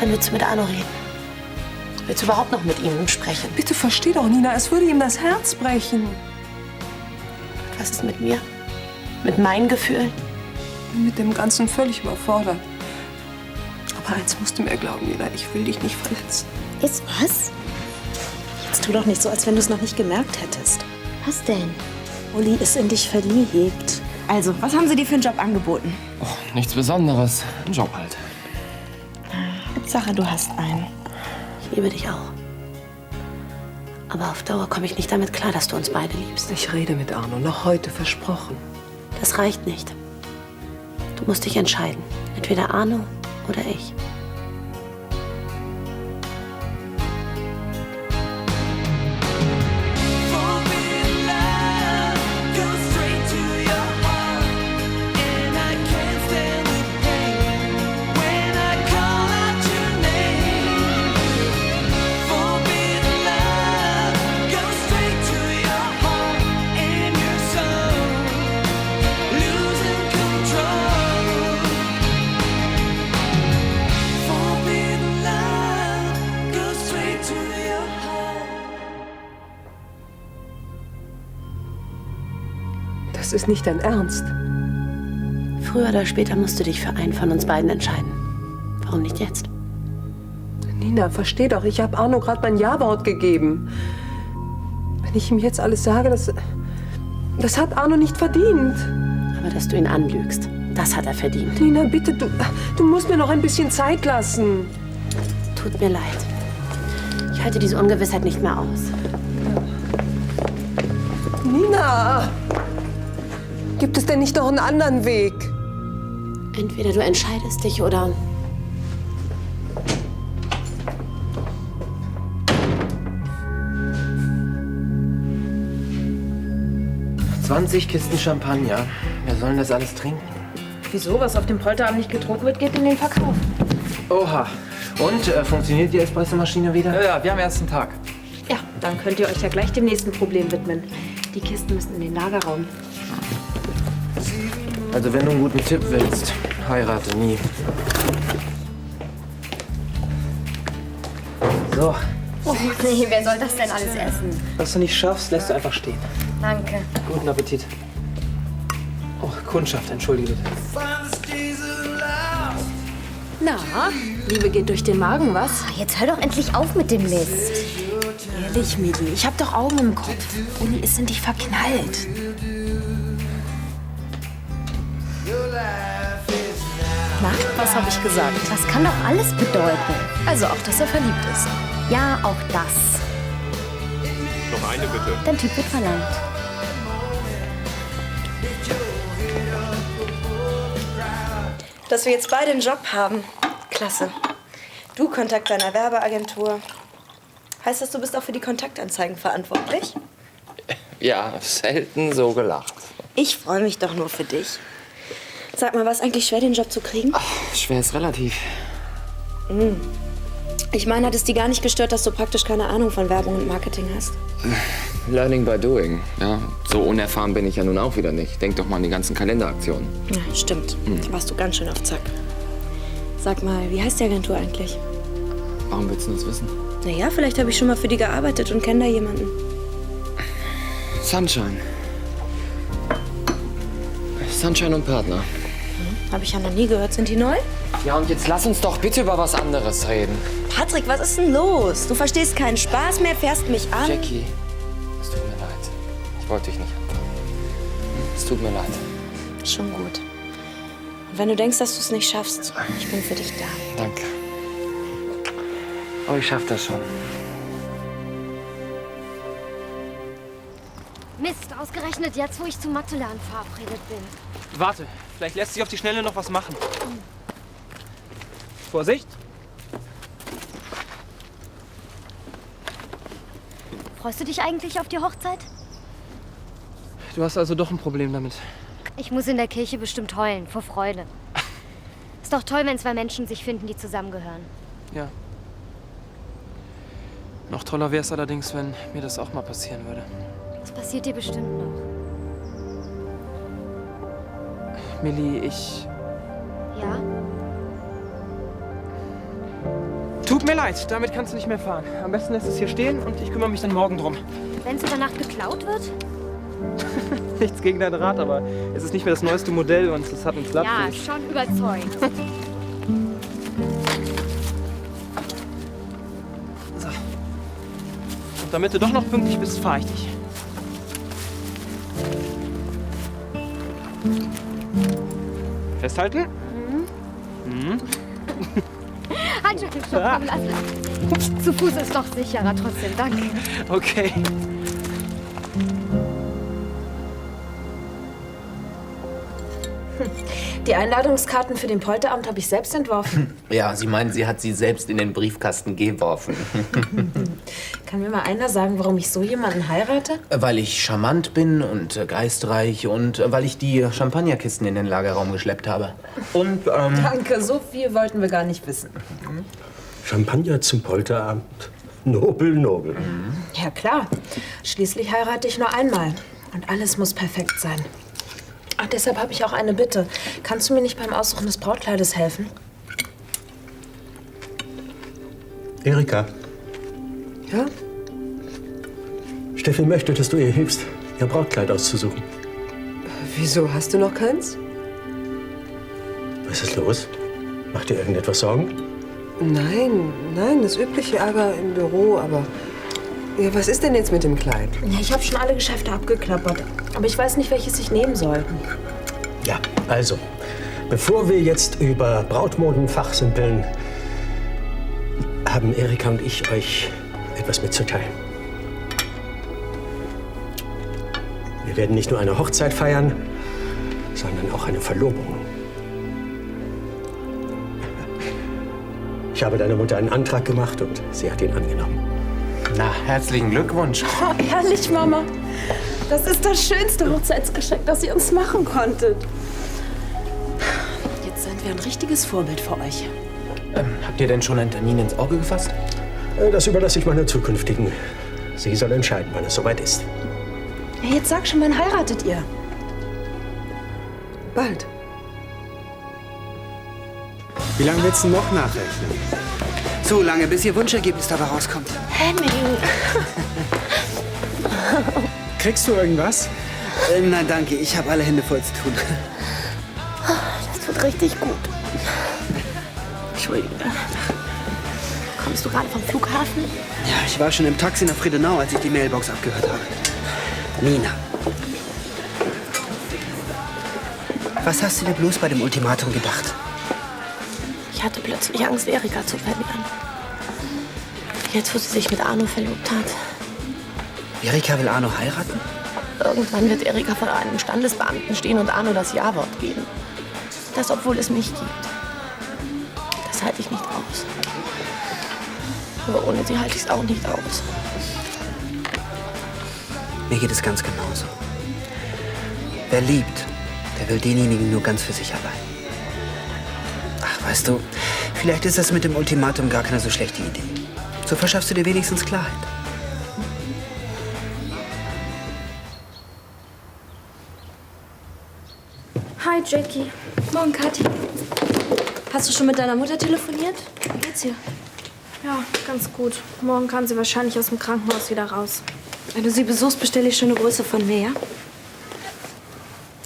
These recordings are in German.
Wann willst du mit Arno reden? Willst du überhaupt noch mit ihm sprechen? Bitte versteh doch, Nina, es würde ihm das Herz brechen. Was ist mit mir? Mit meinen Gefühlen? Mit dem Ganzen völlig überfordert. Aber eins musst du mir glauben, Nina, ich will dich nicht verletzen. Ist was? Jetzt tu doch nicht so, als wenn du es noch nicht gemerkt hättest. Was denn? Uli ist in dich verliebt. Also, was haben sie dir für einen Job angeboten? Oh, nichts Besonderes. Ein Job halt. Hauptsache, du hast einen. Ich liebe dich auch. Aber auf Dauer komme ich nicht damit klar, dass du uns beide liebst. Ich rede mit Arno, noch heute versprochen. Das reicht nicht. Du musst dich entscheiden. Entweder Arno oder ich. Das ist nicht dein Ernst. Früher oder später musst du dich für einen von uns beiden entscheiden. Warum nicht jetzt? Nina, versteh doch, ich habe Arno gerade mein Ja-Wort gegeben. Wenn ich ihm jetzt alles sage, das hat Arno nicht verdient. Aber dass du ihn anlügst, das hat er verdient. Nina, bitte, du musst mir noch ein bisschen Zeit lassen. Tut mir leid. Ich halte diese Ungewissheit nicht mehr aus. Nina! Gibt es denn nicht noch einen anderen Weg? Entweder du entscheidest dich oder... 20 Kisten Champagner. Wer soll denn das alles trinken? Wieso? Was auf dem Polterabend nicht getrunken wird, geht in den Verkauf. Oha. Und, funktioniert die Espressomaschine wieder? Ja, ja, wir haben erst einen Tag. Ja, dann könnt ihr euch ja gleich dem nächsten Problem widmen. Die Kisten müssen in den Lagerraum. Also wenn du einen guten Tipp willst, heirate nie. So, Oh, nee, wer soll das denn alles essen? Was du nicht schaffst, lässt du einfach stehen. Danke. Guten Appetit. Oh, Kundschaft, entschuldige bitte. Na, Liebe geht durch den Magen, was? Jetzt hör doch endlich auf mit dem Mist. Ehrlich, Midi, ich hab doch Augen im Kopf. Uli ist in dich verknallt. Na, was habe ich gesagt? Das kann doch alles bedeuten. Also auch, dass er verliebt ist. Ja, auch das. Noch eine bitte. Dein Typ wird verlangt. Dass wir jetzt beide einen Job haben. Klasse. Du Kontakt deiner Werbeagentur. Heißt das, du bist auch für die Kontaktanzeigen verantwortlich? ja, selten so gelacht. Ich freue mich doch nur für dich. Sag mal, war es eigentlich schwer, den Job zu kriegen? Schwer ist relativ. Ich meine, hat es die gar nicht gestört, dass du praktisch keine Ahnung von Werbung und Marketing hast? Learning by doing. Ja, so unerfahren bin ich ja nun auch wieder nicht. Denk doch mal an die ganzen Kalenderaktionen. Ja, stimmt. Da warst du ganz schön auf Zack. Sag mal, wie heißt die Agentur eigentlich? Warum willst du das wissen? Naja, vielleicht habe ich schon mal für die gearbeitet und kenne da jemanden. Sunshine. Sunshine und Partner. Habe ich ja noch nie gehört. Sind die neu? Ja, und jetzt lass uns doch bitte über was anderes reden. Patrick, was ist denn los? Du verstehst keinen Spaß mehr, fährst mich an. Jackie, es tut mir leid. Ich wollte dich nicht anfangen. Es tut mir leid. Schon gut. Und wenn du denkst, dass du es nicht schaffst, ich bin für dich da. Danke. Oh, ich schaff das schon. Mist, ausgerechnet jetzt, wo ich zum Mathe-Lernen verabredet bin. Warte, vielleicht lässt sich auf die Schnelle noch was machen. Vorsicht! Freust du dich eigentlich auf die Hochzeit? Du hast also doch ein Problem damit. Ich muss in der Kirche bestimmt heulen, vor Freude. Ist doch toll, wenn zwei Menschen sich finden, die zusammengehören. Ja. Noch toller wäre es allerdings, wenn mir das auch mal passieren würde. Das passiert dir bestimmt noch. Millie, ich... Ja? Tut mir leid, damit kannst du nicht mehr fahren. Am besten lässt es hier stehen und ich kümmere mich dann morgen drum. Wenn es über Nacht geklaut wird? Nichts gegen dein Rad, aber es ist nicht mehr das neueste Modell und es hat einen Ja, Slappfisch. schon überzeugt. So. Und damit du doch noch pünktlich bist, fahre ich dich. Festhalten. Halt, stopp, komm, lass. Zu Fuß ist doch sicherer trotzdem, danke. Okay. Die Einladungskarten für den Polterabend habe ich selbst entworfen. Ja, Sie meinen, sie hat sie selbst in den Briefkasten geworfen. Kann mir mal einer sagen, warum ich so jemanden heirate? Weil ich charmant bin und geistreich und weil ich die Champagnerkisten in den Lagerraum geschleppt habe. Und, Danke, so viel wollten wir gar nicht wissen. Champagner zum Polterabend. Nobel, nobel. Ja, klar. Schließlich heirate ich nur einmal. Und alles muss perfekt sein. Ach, deshalb habe ich auch eine Bitte. Kannst du mir nicht beim Aussuchen des Brautkleides helfen? Erika, Ja? Steffi möchte, dass du ihr hilfst, ihr Brautkleid auszusuchen. Wieso? Hast du noch keins? Was ist los? Macht dir irgendetwas Sorgen? Nein, das übliche Ärger im Büro, aber... Ja, was ist denn jetzt mit dem Kleid? Ja, ich habe schon alle Geschäfte abgeklappert. Aber ich weiß nicht, welches ich nehmen soll. Ja, also, bevor wir jetzt über Brautmoden fachsimpeln, haben Erika und ich euch etwas mitzuteilen. Wir werden nicht nur eine Hochzeit feiern, sondern auch eine Verlobung. Ich habe deiner Mutter einen Antrag gemacht und sie hat ihn angenommen. na, herzlichen Glückwunsch. Oh, ehrlich, Mama. Das ist das schönste Hochzeitsgeschenk, das ihr uns machen konntet. Jetzt sind wir ein richtiges Vorbild für euch. Habt ihr denn schon einen Termin ins Auge gefasst? Das überlasse ich meiner zukünftigen. Sie soll entscheiden, wann es soweit ist. Ja, jetzt sag schon, wann heiratet ihr? Bald. Wie lange willst du noch nachrechnen? So lange, bis Ihr Wunschergebnis dabei rauskommt. Henning! Kriegst du irgendwas? Nein, danke. Ich habe alle Hände voll zu tun. Das tut richtig gut. Entschuldigung. Kommst du gerade vom Flughafen? Ja, ich war schon im Taxi nach Friedenau, als ich die Mailbox abgehört habe. Nina. Was hast du dir bloß bei dem Ultimatum gedacht? Ich hatte plötzlich Angst, Erika zu verlieren. Jetzt, wo sie sich mit Arno verlobt hat. Erika will Arno heiraten? Irgendwann wird Erika vor einem Standesbeamten stehen und Arno das Ja-Wort geben. Das, obwohl es mich gibt. Das halte ich nicht aus. Aber ohne sie halte ich es auch nicht aus. Mir geht es ganz genauso. Wer liebt, der will denjenigen nur ganz für sich allein. Ach, weißt du, vielleicht ist das mit dem Ultimatum gar keine so schlechte Idee. So verschaffst du dir wenigstens Klarheit. Hi, Jackie. Morgen, Kathi. Hast du schon mit deiner Mutter telefoniert? Wie geht's ihr? Ja, ganz gut. Morgen kann sie wahrscheinlich aus dem Krankenhaus wieder raus. Wenn du sie besuchst, bestelle ich schon eine Größe von mir, ja?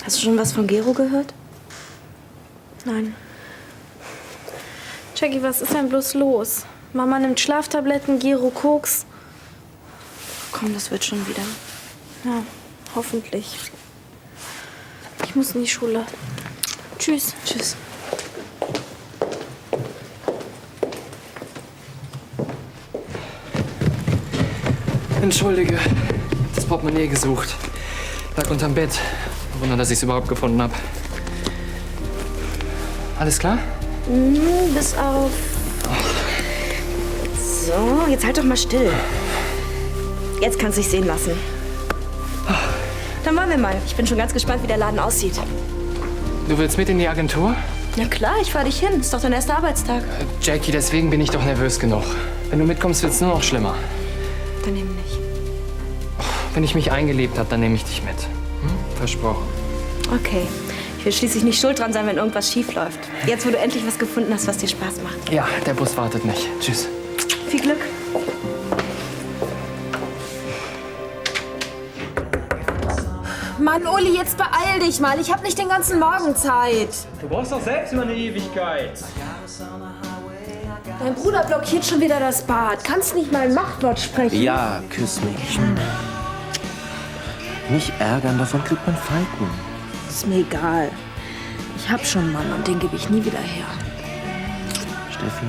Hast du schon was von Gero gehört? Nein. Jackie, was ist denn bloß los? Mama nimmt Schlaftabletten, Gero Koks. Komm, das wird schon wieder. Ja, hoffentlich. Ich muss in die Schule. Tschüss. Tschüss. Entschuldige, das Portemonnaie gesucht. Lag unterm Bett. Wunder, dass ich es überhaupt gefunden habe. Alles klar? Bis auf... So, jetzt halt doch mal still. Jetzt kannst du dich sehen lassen. Dann wollen wir mal. Ich bin schon ganz gespannt, wie der Laden aussieht. Du willst mit in die Agentur? Na klar, ich fahr dich hin. Ist doch dein erster Arbeitstag. Jackie, deswegen bin ich doch nervös genug. Wenn du mitkommst, wird's nur noch schlimmer. Dann eben nicht. Wenn ich mich eingelebt habe, dann nehme ich dich mit. Hm? Versprochen. Okay. Ich Ich will schließlich nicht schuld dran sein, wenn irgendwas schief läuft. Jetzt, wo du endlich was gefunden hast, was dir Spaß macht. Ja, der Bus wartet nicht. Tschüss. Viel Glück. Mann, Uli, jetzt beeil dich mal. Ich habe nicht den ganzen Morgen Zeit. Du brauchst doch selbst immer eine Ewigkeit. Dein Bruder blockiert schon wieder das Bad. Kannst nicht mal ein Machtwort sprechen? Ja, küss mich. Nicht ärgern, davon kriegt man Falten. Ist mir egal. Ich hab schon einen Mann und den gebe ich nie wieder her. Steffi,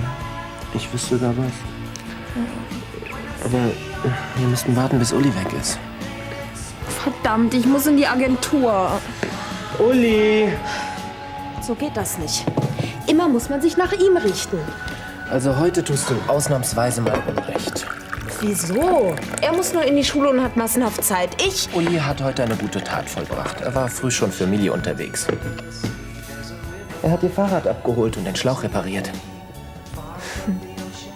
ich wüsste da was. Aber wir müssten warten, bis Uli weg ist. Verdammt, ich muss in die Agentur. Uli! So geht das nicht. Immer muss man sich nach ihm richten. Also heute tust du ausnahmsweise mal Unrecht. Wieso? Er muss nur in die Schule und hat massenhaft Zeit. Ich? Uli hat heute eine gute Tat vollbracht. Er war früh schon für Milli unterwegs. Er hat ihr Fahrrad abgeholt und den Schlauch repariert.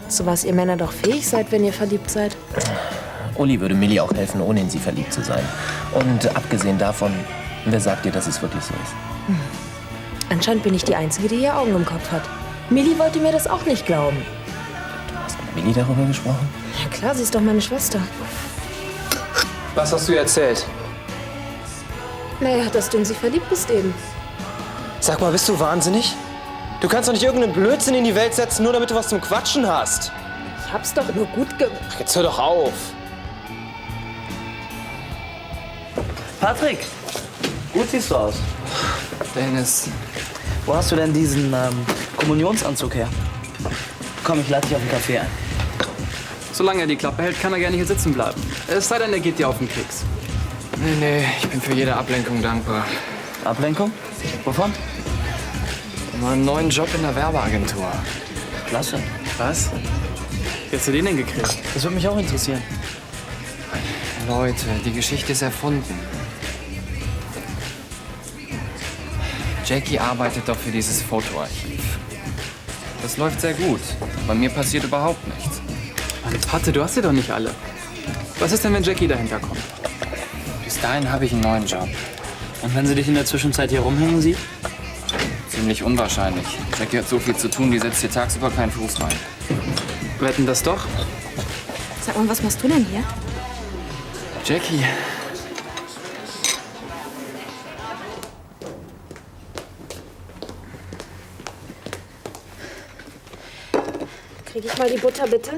Zu was ihr Männer doch fähig seid, wenn ihr verliebt seid. Uli würde Milli auch helfen, ohne in sie verliebt zu sein. Und abgesehen davon, wer sagt dir, dass es wirklich so ist? Anscheinend bin ich die Einzige, die ihr Augen im Kopf hat. Milli wollte mir das auch nicht glauben. Du hast mit Milli darüber gesprochen? Ja klar, sie ist doch meine Schwester. Was hast du ihr erzählt? Naja, dass du in sie verliebt bist eben. Sag mal, bist du wahnsinnig? Du kannst doch nicht irgendeinen Blödsinn in die Welt setzen, nur damit du was zum Quatschen hast. Ich hab's doch nur gut gemacht. Jetzt hör doch auf. Patrick, gut siehst du aus. Dennis. Wo hast du denn diesen Kommunionsanzug her? Komm, ich lade dich auf einen Kaffee ein. Solange er die Klappe hält, kann er gerne hier sitzen bleiben. Es sei denn, er geht dir auf den Keks. Nee, ich bin für jede Ablenkung dankbar. Ablenkung? Wovon? Meinen neuen Job in der Werbeagentur. Klasse. Was? Wie hast du den denn gekriegt? Das würde mich auch interessieren. Leute, die Geschichte ist erfunden. Jackie arbeitet doch für dieses Fotoarchiv. Das läuft sehr gut. Bei mir passiert überhaupt nichts. Mann, Patte, du hast sie doch nicht alle. Was ist denn, wenn Jackie dahinter kommt? Bis dahin habe ich einen neuen Job. Und wenn sie dich in der Zwischenzeit hier rumhängen sieht? Ziemlich unwahrscheinlich. Jackie hat so viel zu tun, die setzt hier tagsüber keinen Fuß rein. Wetten das doch? Sag mal, was machst du denn hier? Jackie. Krieg ich mal die Butter, bitte?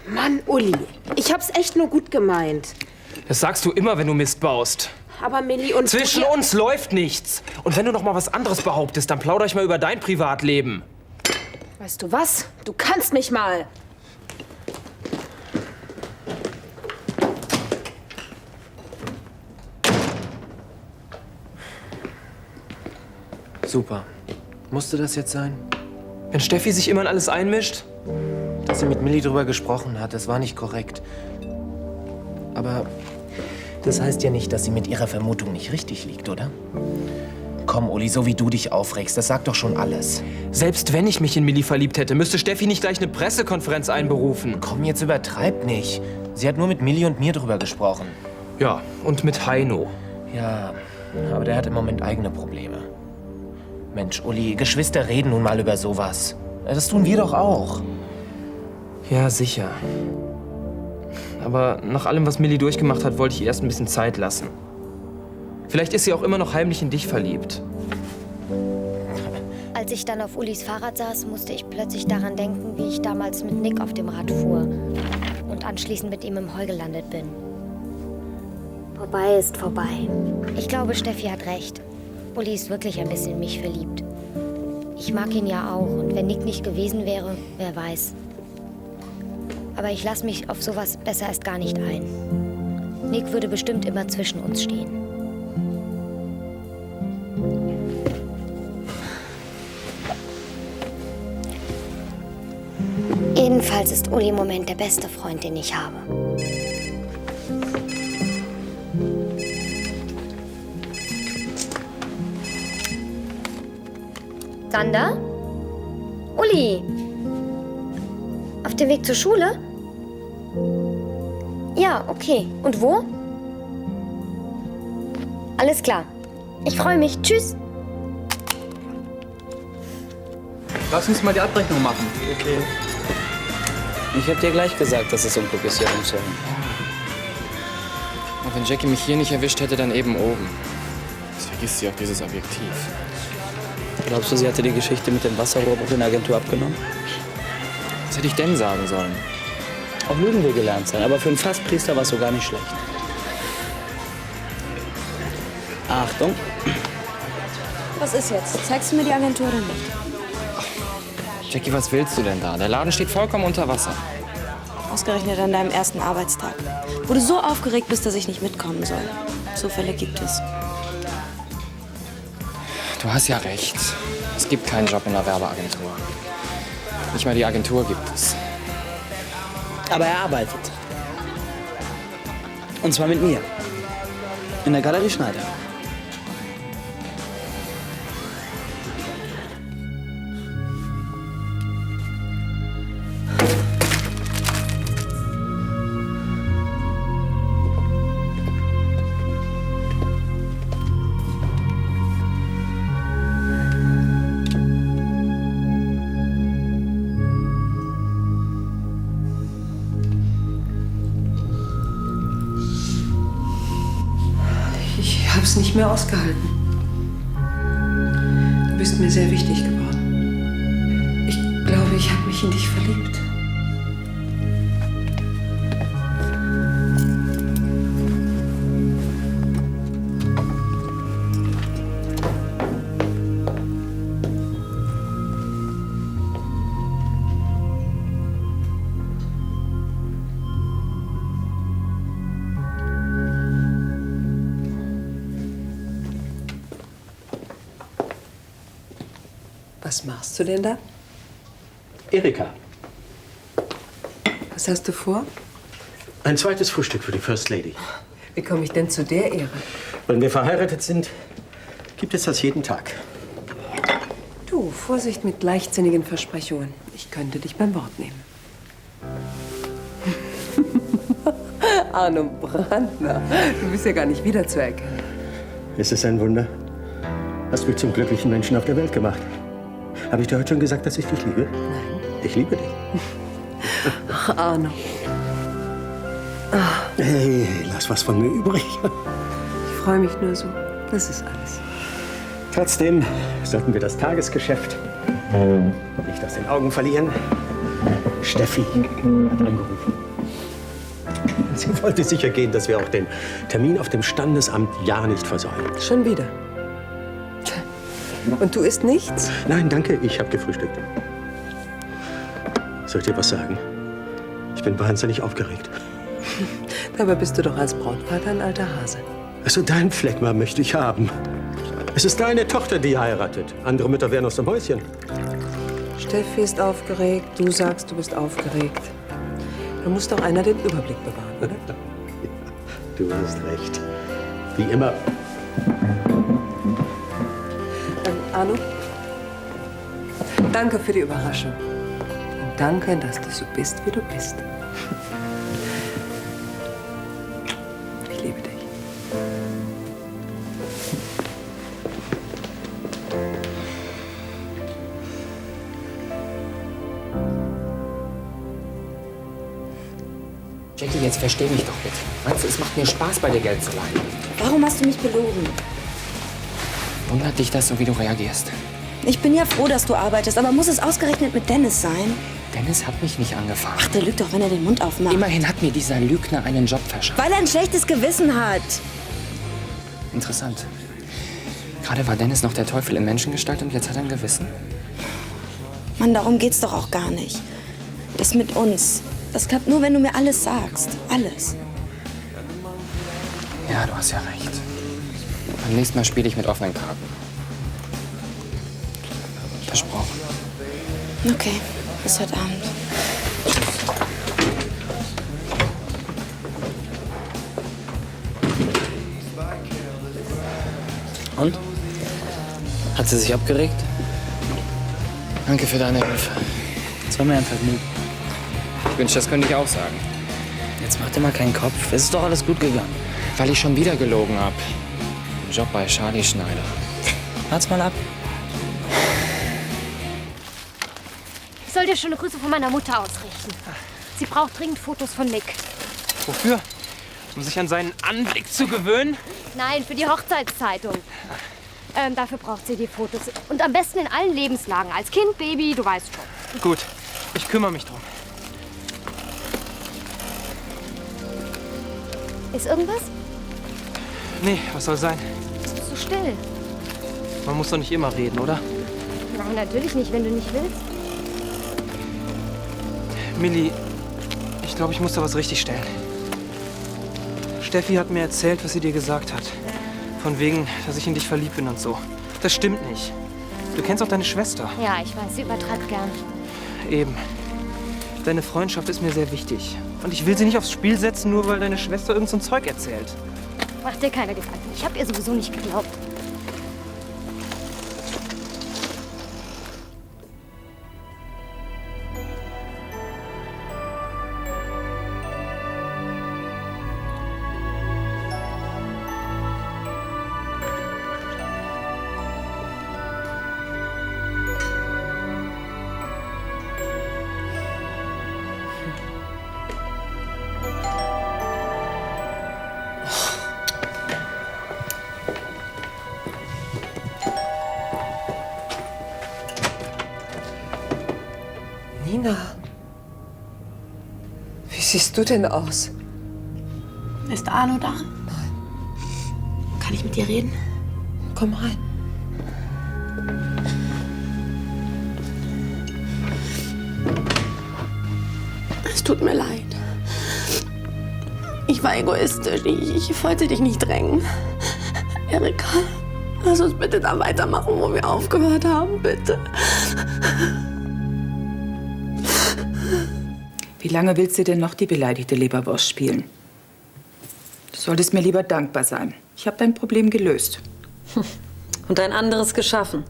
Mann, Uli, ich hab's echt nur gut gemeint. Das sagst du immer, wenn du Mist baust. Aber Milli und Zwischen uns läuft nichts. Und wenn du noch mal was anderes behauptest, dann plauder ich mal über dein Privatleben. Weißt du was? Du kannst mich mal. Super. Musste das jetzt sein? Wenn Steffi sich immer in alles einmischt? Dass sie mit Milli drüber gesprochen hat, das war nicht korrekt. Aber das heißt ja nicht, dass sie mit ihrer Vermutung nicht richtig liegt, oder? Komm, Uli, so wie du dich aufregst, das sagt doch schon alles. Selbst wenn ich mich in Milli verliebt hätte, müsste Steffi nicht gleich eine Pressekonferenz einberufen. Komm, jetzt übertreib nicht. Sie hat nur mit Milli und mir drüber gesprochen. Ja, und mit Heino. Ja, aber der hat im Moment eigene Probleme. Mensch, Uli, Geschwister reden nun mal über sowas. Das tun wir doch auch. Ja, sicher. Aber nach allem, was Milli durchgemacht hat, wollte ich ihr erst ein bisschen Zeit lassen. Vielleicht ist sie auch immer noch heimlich in dich verliebt. Als ich dann auf Ulis Fahrrad saß, musste ich plötzlich daran denken, wie ich damals mit Nick auf dem Rad fuhr und anschließend mit ihm im Heu gelandet bin. Vorbei ist vorbei. Ich glaube, Steffi hat recht. Uli ist wirklich ein bisschen in mich verliebt. Ich mag ihn ja auch und wenn Nick nicht gewesen wäre, wer weiß. Aber ich lasse mich auf sowas besser erst gar nicht ein. Nick würde bestimmt immer zwischen uns stehen. Jedenfalls ist Uli im Moment der beste Freund, den ich habe. Sander? Uli! dem Weg zur Schule? Ja, okay. Und wo? Alles klar. Ich freue mich. Tschüss. Lass uns mal die Abrechnung machen. Okay. Ich hab dir gleich gesagt, dass es Unglück ist, hier rumzuhängen. Und wenn Jackie mich hier nicht erwischt hätte, dann eben oben. Jetzt vergisst sie auch dieses Objektiv. Glaubst du, sie hatte die Geschichte mit dem Wasserrohrbruch in der Agentur abgenommen? Was hätte ich denn sagen sollen? Auch mögen wir gelernt sein, aber für einen Fastpriester war es so gar nicht schlecht. Achtung. Was ist jetzt? Zeigst du mir die Agentur oder nicht? Jackie, was willst du denn da? Der Laden steht vollkommen unter Wasser. Ausgerechnet an deinem ersten Arbeitstag. Wo du so aufgeregt bist, dass ich nicht mitkommen soll. So Fälle gibt es. Du hast ja recht. Es gibt keinen Job in der Werbeagentur. Nicht mal die Agentur gibt es. Aber er arbeitet. Und zwar mit mir. In der Galerie Schneider. Ich hab's nicht mehr ausgehalten. Du bist mir sehr wichtig geworden. Ich glaube, ich habe mich in dich verliebt. Was machst du denn da? Erika, Was hast du vor? ein zweites Frühstück für die First Lady. Wie komme ich denn zu der Ehre? Wenn wir verheiratet sind, gibt es das jeden Tag. Du, Vorsicht mit leichtsinnigen Versprechungen. Ich könnte dich beim Wort nehmen. Arno Brandner, du bist ja gar nicht wiederzuerkennen. Ist es ein Wunder? Hast mich zum glücklichen Menschen auf der Welt gemacht. Habe ich dir heute schon gesagt, dass ich dich liebe? Nein. Ich liebe dich. Ach, Arno. Hey, lass was von mir übrig. Ich freue mich nur so. Das ist alles. Trotzdem sollten wir das Tagesgeschäft nicht aus den Augen verlieren. Steffi hat angerufen. Sie wollte sicher gehen, dass wir auch den Termin auf dem Standesamt ja nicht versäumen. Schon wieder. Und du isst nichts? Nein, danke, ich habe gefrühstückt. Soll ich dir was sagen? Ich bin wahnsinnig aufgeregt. Dabei bist du doch als Brautvater ein alter Hase. Also dein Phlegma möchte ich haben. Es ist deine Tochter, die heiratet. Andere Mütter wären aus dem Häuschen. Steffi ist aufgeregt, du sagst, du bist aufgeregt. Da muss doch einer den Überblick bewahren, oder? Du hast recht. Wie immer. Arno, danke für die Überraschung. Und danke, dass du so bist, wie du bist. Ich liebe dich. Jackie, jetzt versteh mich doch bitte. Meinst du, es macht mir Spaß, bei dir Geld zu leihen? Warum hast du mich belogen? Wundert dich das, so wie du reagierst? Ich bin ja froh, dass du arbeitest, aber muss es ausgerechnet mit Dennis sein? Dennis hat mich nicht angefangen. Ach, der lügt doch, wenn er den Mund aufmacht. Immerhin hat mir dieser Lügner einen Job verschafft. Weil er ein schlechtes Gewissen hat. Interessant. Gerade war Dennis noch der Teufel in Menschengestalt und jetzt hat er ein Gewissen? Mann, darum geht's doch auch gar nicht. Das mit uns, das klappt nur, wenn du mir alles sagst. Alles. Ja, du hast ja recht. Beim nächsten Mal spiele ich mit offenen Karten. Versprochen. Okay, bis heute Abend. Und? Hat sie sich abgeregt? Danke für deine Hilfe. Es war mir ein Vergnügen. Mensch, das könnte ich auch sagen. Jetzt mach dir mal keinen Kopf. Es ist doch alles gut gegangen. Weil ich schon wieder gelogen habe. Im Job bei Charlie Schneider. Wart's mal ab. Ich soll dir schöne Grüße von meiner Mutter ausrichten. Sie braucht dringend Fotos von Nick. Wofür? Um sich an seinen Anblick zu gewöhnen? Nein, für die Hochzeitszeitung. Dafür braucht sie die Fotos. Und am besten in allen Lebenslagen. Als Kind, Baby, du weißt schon. Gut, ich kümmere mich drum. Ist irgendwas? Nee, was soll sein? Bist du so still? Man muss doch nicht immer reden, oder? Nein, natürlich nicht, wenn du nicht willst. Milli, ich glaube, ich muss da was richtigstellen. Steffi hat mir erzählt, was sie dir gesagt hat. Von wegen, dass ich in dich verliebt bin und so. Das stimmt nicht. Du kennst auch deine Schwester. Ja, ich weiß, sie übertreibt gern. Eben. Deine Freundschaft ist mir sehr wichtig. Und ich will sie nicht aufs Spiel setzen, nur weil deine Schwester irgend so ein Zeug erzählt. Mach dir keine Gedanken. Ich habe ihr sowieso nicht geglaubt. Nina, wie siehst du denn aus? Ist Arno da? Nein. Kann ich mit dir reden? Komm rein. Es tut mir leid. Ich war egoistisch. Ich wollte dich nicht drängen. Erika, lass uns bitte da weitermachen, wo wir aufgehört haben, bitte. Wie lange willst du denn noch die beleidigte Leberwurst spielen? Du solltest mir lieber dankbar sein. Ich habe dein Problem gelöst. Und ein anderes geschaffen.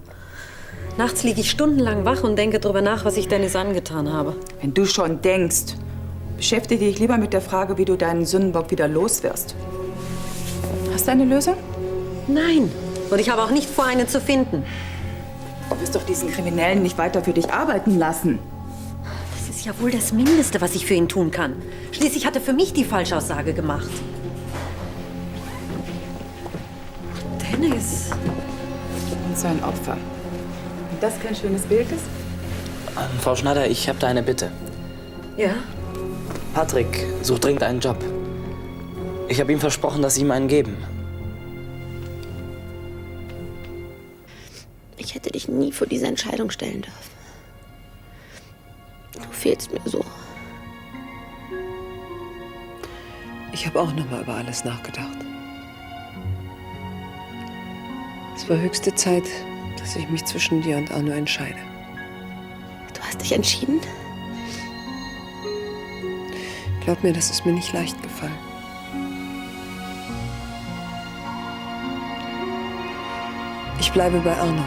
Nachts liege ich stundenlang wach und denke darüber nach, was ich Dennis angetan habe. Wenn du schon denkst, beschäftige dich lieber mit der Frage, wie du deinen Sündenbock wieder los wirst. Hast du eine Lösung? Nein. Und ich habe auch nicht vor, eine zu finden. Du wirst doch diesen Kriminellen nicht weiter für dich arbeiten lassen. Das ist ja wohl das Mindeste, was ich für ihn tun kann. Schließlich hat er für mich die Falschaussage gemacht. Dennis. Und so ein Opfer. Und das kein schönes Bild ist? Frau Schneider, ich habe da eine Bitte. Ja? Patrick sucht dringend einen Job. Ich habe ihm versprochen, dass Sie ihm einen geben. Ich hätte dich nie vor diese Entscheidung stellen dürfen. Du fehlst mir so. Ich habe auch noch mal über alles nachgedacht. Es war höchste Zeit, dass ich mich zwischen dir und Arno entscheide. Du hast dich entschieden? Glaub mir, das ist mir nicht leicht gefallen. Ich bleibe bei Arno.